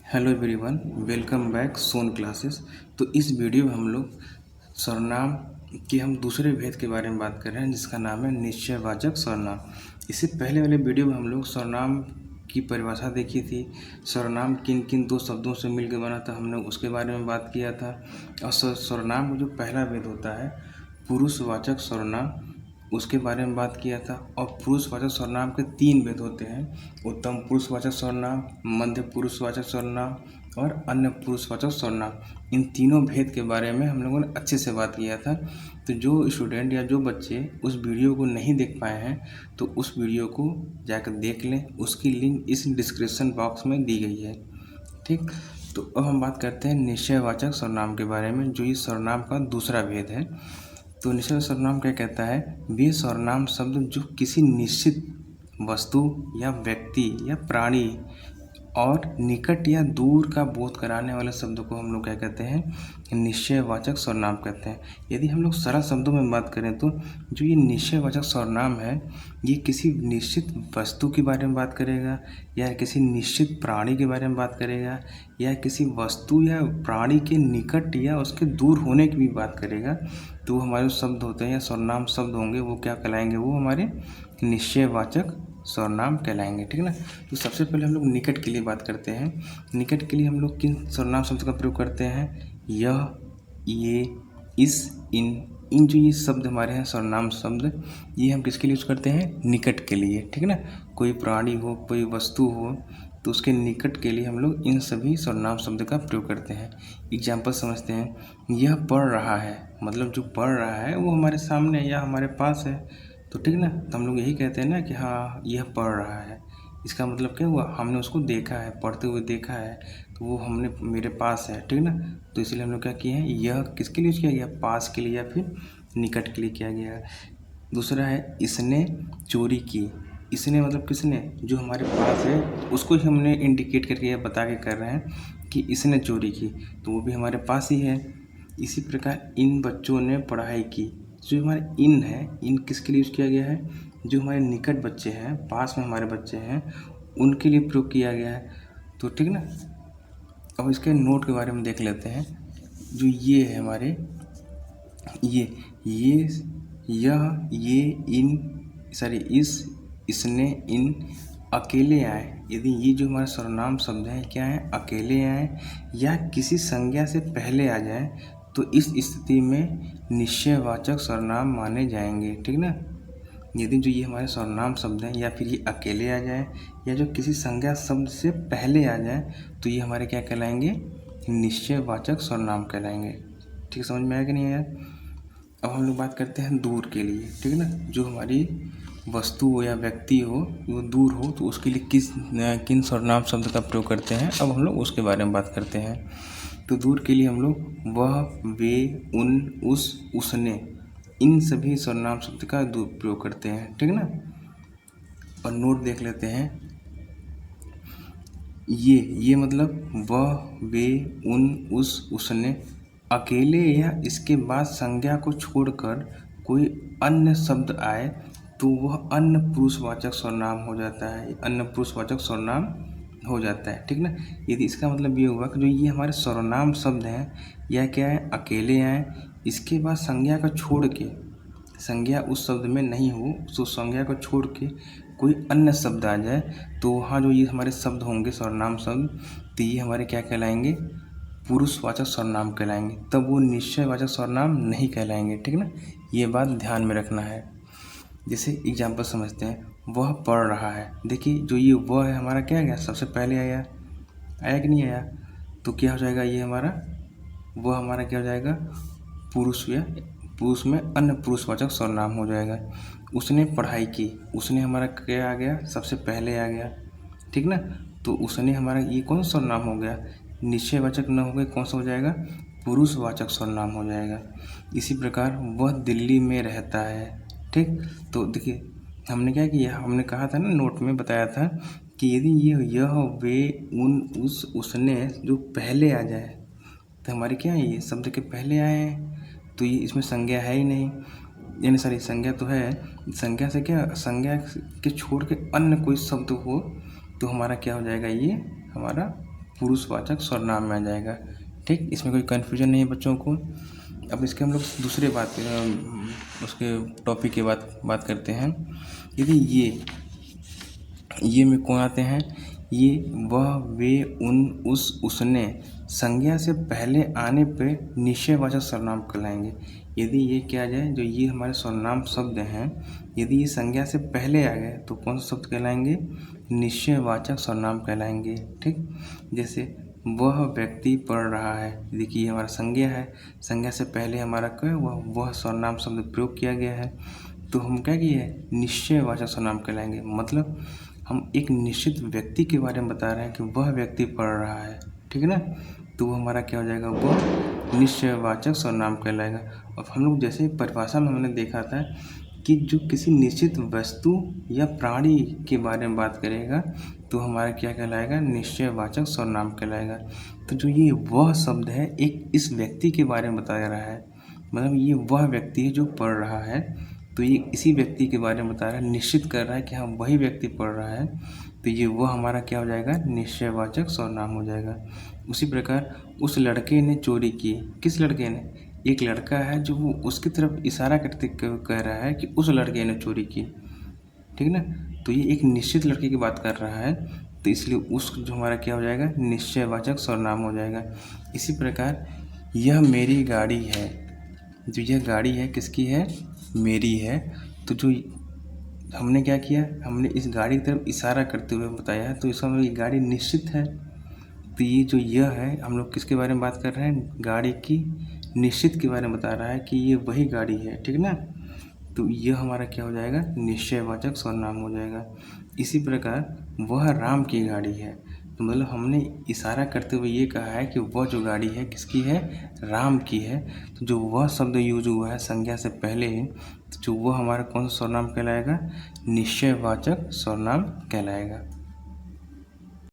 Hello everyone, welcome back सोन classes. तो इस video में हम लोग सर्वनाम के दूसरे भेद के बारे में बात कर रहे हैं, जिसका नाम है निश्चयवाचक सर्वनाम। इससे पहले वाले वीडियो में हम लोग सर्वनाम की परिभाषा देखी थी। सर्वनाम किन किन दो शब्दों से मिलकर बना था, हमने उसके बारे में बात किया था। और सर्वनाम का जो पहला भेद होता है पुरुषवाचक सर्वनाम, उसके बारे में बात किया था। और पुरुषवाचक सर्वनाम के तीन भेद होते हैं: उत्तम पुरुषवाचक सर्वनाम, मध्य पुरुषवाचक सर्वनाम और अन्य पुरुषवाचक सर्वनाम। इन तीनों भेद के बारे में हम लोगों ने अच्छे से बात किया था। तो जो स्टूडेंट या जो बच्चे उस वीडियो को नहीं देख पाए हैं तो उस वीडियो को जाकर देख लें, उसकी लिंक इस डिस्क्रिप्शन बॉक्स में दी गई है। ठीक, तो अब हम बात करते हैं निश्चयवाचक सर्वनाम के बारे में, जो इस सर्वनाम का दूसरा भेद है। तो निश्चय सर्वनाम क्या कहता है? वे सर्वनाम शब्द जो किसी निश्चित वस्तु या व्यक्ति या प्राणी और निकट या दूर का बोध कराने वाले शब्द को हम लोग क्या कहते हैं? निश्चयवाचक सर्वनाम कहते हैं। यदि हम लोग सरल शब्दों में बात करें तो जो ये निश्चयवाचक सर्वनाम है, ये किसी निश्चित वस्तु के बारे में बात करेगा, या किसी निश्चित प्राणी के बारे में बात करेगा, या किसी वस्तु या प्राणी के निकट या उसके दूर होने की भी बात करेगा। तो वो हमारे शब्द होते हैं या सर्वनाम शब्द होंगे, वो क्या कहलाएंगे? वो हमारे निश्चयवाचक सर्वनाम कहलाएंगे। ठीक है ना। तो सबसे पहले हम लोग निकट के लिए बात करते हैं। निकट के लिए हम लोग किन सर्वनाम शब्द का प्रयोग करते हैं? यह, ये, इस, इन जो ये शब्द हमारे हैं सर्वनाम शब्द, ये हम किसके लिए यूज करते हैं? निकट के लिए। ठीक है ना। कोई प्राणी हो, कोई वस्तु हो, तो उसके निकट के लिए हम लोग इन सभी सर्वनाम शब्द का प्रयोग करते हैं। एग्जाम्पल समझते हैं। यह पढ़ रहा है, मतलब जो पढ़ रहा है वो हमारे सामने या हमारे पास है। तो ठीक ना, तो हम लोग यही कहते हैं ना कि हाँ यह पढ़ रहा है। इसका मतलब क्या हुआ? हमने उसको देखा है, पढ़ते हुए देखा है, तो वो हमने मेरे पास है। ठीक ना। तो इसलिए हम लोग क्या किए हैं? यह किसके लिए यूज किया गया? पास के लिए या फिर निकट के लिए किया गया। दूसरा है इसने चोरी की। इसने मतलब किसने? जो हमारे पास है उसको ही हमने इंडिकेट करके या बता के कर रहे हैं कि इसने चोरी की, तो वो भी हमारे पास ही है। इसी प्रकार इन बच्चों ने पढ़ाई की। जो हमारे इन है, इन किसके लिए यूज किया गया है? जो हमारे निकट बच्चे हैं, पास में हमारे बच्चे हैं, उनके लिए प्रयोग किया गया है। तो ठीक ना। अब इसके नोट के बारे में देख लेते हैं। जो ये है हमारे, ये, यह, ये, इस, इसने, इन, अकेले आए। यदि ये जो हमारे सर्वनाम शब्द हैं क्या है? अकेले आए या किसी संज्ञा से पहले आ जाए, तो इस स्थिति में निश्चयवाचक सर्वनाम माने जाएंगे। ठीक ना। यदि जो ये हमारे सर्वनाम शब्द हैं या फिर ये अकेले आ जाए या जो किसी संज्ञा शब्द से पहले आ जाए, तो ये हमारे क्या कहलाएंगे? निश्चयवाचक सर्वनाम कहलाएंगे। ठीक, समझ में आया कि नहीं आया? अब हम लोग बात करते हैं दूर के लिए। ठीक है ना। जो हमारी वस्तु हो या व्यक्ति हो, वो दूर हो, तो उसके लिए किन सर्वनाम शब्द का प्रयोग करते हैं, अब हम लोग उसके बारे में बात करते हैं। तो दूर के लिए हम लोग वह, वे, उन, उस, उसने, इन सभी सर्वनाम शब्द का प्रयोग करते हैं। ठीक है ना। और नोट देख लेते हैं। ये मतलब वह, वे, उन, उस, उसने, अकेले या इसके बाद संज्ञा को छोड़कर कोई अन्य शब्द आए तो वह अन्य पुरुषवाचक सर्वनाम हो जाता है, अन्य पुरुषवाचक सर्वनाम हो जाता है। ठीक ना। यदि इसका मतलब ये हुआ कि जो ये हमारे सर्वनाम शब्द हैं या क्या है? अकेले आए, इसके बाद संज्ञा को छोड़ के, संज्ञा उस शब्द में नहीं हो, तो संज्ञा को छोड़ के कोई अन्य शब्द आ जाए, तो वहाँ जो ये हमारे शब्द होंगे सर्वनाम शब्द, तो ये हमारे क्या कहलाएंगे? पुरुषवाचक सर्वनाम कहलाएंगे। तब वो निश्चयवाचक सर्वनाम नहीं कहलाएंगे। ठीक ना। ये बात ध्यान में रखना है। जैसे एग्जाम्पल समझते हैं। वह पढ़ रहा है। देखिए जो ये वह है हमारा क्या आ गया? सबसे पहले आया कि नहीं आया? तो क्या हो जाएगा? ये हमारा वह हमारा क्या हो जाएगा? पुरुष, या पुरुष में अन्य पुरुषवाचक सर्वनाम हो जाएगा। उसने पढ़ाई की, उसने हमारा क्या आ गया? सबसे पहले आ गया। ठीक ना। तो उसने हमारा ये कौन सा सर्वनाम हो गया? निश्चयवाचक न हो गए, कौन सा हो जाएगा? पुरुषवाचक सर्वनाम हो जाएगा। इसी प्रकार वह दिल्ली में रहता है। ठीक। तो देखिए हमने क्या किया? हमने कहा था ना, नोट में बताया था कि यदि यह, वे, उन, उस, उसने जो पहले आ जाए, तो हमारे क्या है? ये शब्द के पहले आए हैं, तो ये इसमें संज्ञा है ही नहीं, यानी सॉरी संज्ञा तो है, संज्ञा से क्या? संज्ञा के छोड़ के अन्य कोई शब्द हो तो हमारा क्या हो जाएगा? ये हमारा पुरुषवाचक सर्वनाम में आ जाएगा। ठीक, इसमें कोई कन्फ्यूजन नहीं है बच्चों को। अब इसके हम लोग दूसरे उसके टॉपिक की बात करते हैं। यदि ये में कौन आते हैं? ये, वह, वे, उन, उस, उसने संज्ञा से पहले आने पे निश्चयवाचक सर्वनाम कहलाएंगे। यदि ये क्या आ जाए, जो ये हमारे सर्वनाम शब्द हैं, यदि ये संज्ञा से पहले आ गए तो कौन सा शब्द कहलाएंगे? निश्चयवाचक सर्वनाम कहलाएंगे। ठीक, जैसे वह व्यक्ति पढ़ रहा है, देखिए ये हमारा संज्ञा है, संज्ञा से पहले हमारा क्या वह सर्वनाम शब्द प्रयोग किया गया है, तो हम क्या किए हैं? निश्चयवाचक सर्वनाम कहलाएंगे। मतलब हम एक निश्चित व्यक्ति के बारे में बता रहे हैं कि वह व्यक्ति पढ़ रहा है, ठीक है ना, तो वो हमारा क्या हो जाएगा? वह निश्चयवाचक सर्वनाम कहलाएगा। अब हम लोग जैसे परिभाषा में हमने देखा था कि जो किसी निश्चित वस्तु या प्राणी के बारे में बात करेगा तो हमारा क्या कहलाएगा? निश्चयवाचक सर्वनाम कहलाएगा। तो जो ये वह शब्द है, एक इस व्यक्ति के बारे में बताया रहा है, मतलब ये वह व्यक्ति है जो पढ़ रहा है, तो ये इसी व्यक्ति के बारे में बता रहा है, निश्चित कर रहा है कि हाँ वही व्यक्ति पढ़ रहा है, तो ये वह हमारा क्या हो जाएगा? निश्चयवाचक सर्वनाम हो जाएगा। उसी प्रकार उस लड़के ने चोरी की, किस लड़के ने? एक लड़का है जो वो उसकी तरफ इशारा करते कह रहा है कि उस लड़के ने चोरी की, ठीक ना, तो ये एक निश्चित लड़के की बात कर रहा है, तो इसलिए उस जो हमारा क्या हो जाएगा? निश्चयवाचक सर्वनाम हो जाएगा। इसी प्रकार यह मेरी गाड़ी है, जो यह गाड़ी है किसकी है? मेरी है। तो जो हमने क्या किया, हमने इस गाड़ी की तरफ इशारा करते हुए बताया, तो इसका मतलब ये गाड़ी निश्चित है। तो ये जो यह है, हम लोग किसके बारे में बात कर रहे हैं? गाड़ी की निश्चित के बारे में बता रहा है कि ये वही गाड़ी है, ठीक ना। तो यह हमारा क्या हो जाएगा? निश्चयवाचक सर्वनाम हो जाएगा। इसी प्रकार वह राम की गाड़ी है, तो मतलब हमने इशारा करते हुए ये कहा है कि वह जो गाड़ी है किसकी है? राम की है। तो जो वह शब्द यूज हुआ है संज्ञा से पहले ही, तो जो वह हमारा कौन सा सर्वनाम कहलाएगा? निश्चयवाचक सर्वनाम कहलाएगा।